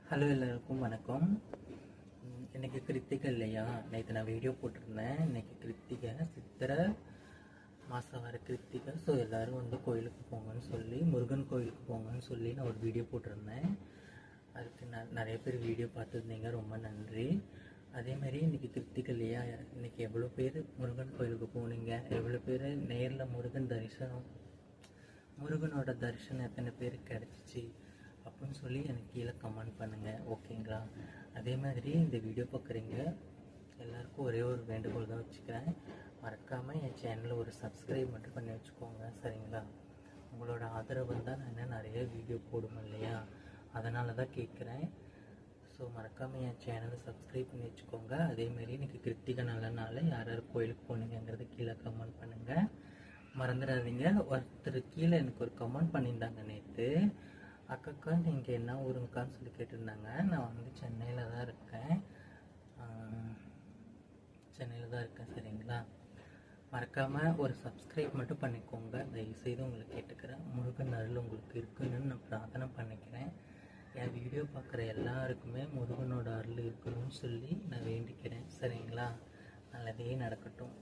Hello எல்லாருக்கும் வணக்கம். இன்றைக்கி கிருத்திகை இல்லையா? நேற்று நான் வீடியோ போட்டிருந்தேன். இன்றைக்கி கிருத்திகை, சித்திரை மாதம் வர கிருத்திகை. ஸோ எல்லோரும் வந்து கோயிலுக்கு போங்கன்னு சொல்லி, முருகன் கோயிலுக்கு போங்கன்னு சொல்லி நான் ஒரு வீடியோ போட்டிருந்தேன். அதுக்கு நிறைய பேர் வீடியோ பார்த்துருந்தீங்க, ரொம்ப நன்றி. அதேமாதிரி இன்றைக்கி கிருத்திகை இல்லையா? இன்றைக்கி எவ்வளோ பேர் முருகன் கோயிலுக்கு போனீங்க, எவ்வளோ பேர் நேரில் முருகனோட தரிசனம் எத்தனை பேருக்கு கிடச்சிச்சு அப்படின்னு சொல்லி எனக்கு கீழே கமெண்ட் பண்ணுங்கள், ஓகேங்களா? அதே மாதிரி இந்த வீடியோ பார்க்குறீங்க எல்லாருக்கும் ஒரே ஒரு வேண்டுகோள் தான் வச்சுக்கிறேன். மறக்காமல் என் சேனலில் ஒரு சப்ஸ்கிரைப் மட்டும் பண்ணி வச்சுக்கோங்க, சரிங்களா? உங்களோட ஆதரவு தான் நான் இன்னும் நிறைய வீடியோ போடுவேன் இல்லையா, அதனால தான் கேட்குறேன். ஸோ மறக்காமல் என் சேனலை சப்ஸ்கிரைப் பண்ணி வச்சுக்கோங்க. அதேமாரி இன்றைக்கி கிருத்திகை நல்ல நாள், யார் யார் கோயிலுக்கு போனீங்கிறத கீழே கமெண்ட் பண்ணுங்கள், மறந்துடாதீங்க. ஒருத்தர் கீழே எனக்கு ஒரு கமெண்ட் பண்ணியிருந்தாங்க நேற்று, அக்கா நீங்கள் என்ன ஊருங்கக்கான்னு சொல்லி கேட்டிருந்தாங்க. நான் வந்து சென்னையில் தான் இருக்கேன், சரிங்களா? மறக்காமல் ஒரு சப்ஸ்கிரைப் மட்டும் பண்ணிக்கோங்க, தயவுசெய்து உங்களை கேட்டுக்கிறேன். முருகன் அருள் உங்களுக்கு இருக்குன்னு நான் பிரார்த்தனை பண்ணிக்கிறேன். என் வீடியோ பார்க்குற எல்லாருக்குமே முருகனோட அருள் இருக்கணும்னு சொல்லி நான் வேண்டிக்கிறேன், சரிங்களா? நல்லதே நடக்கட்டும்.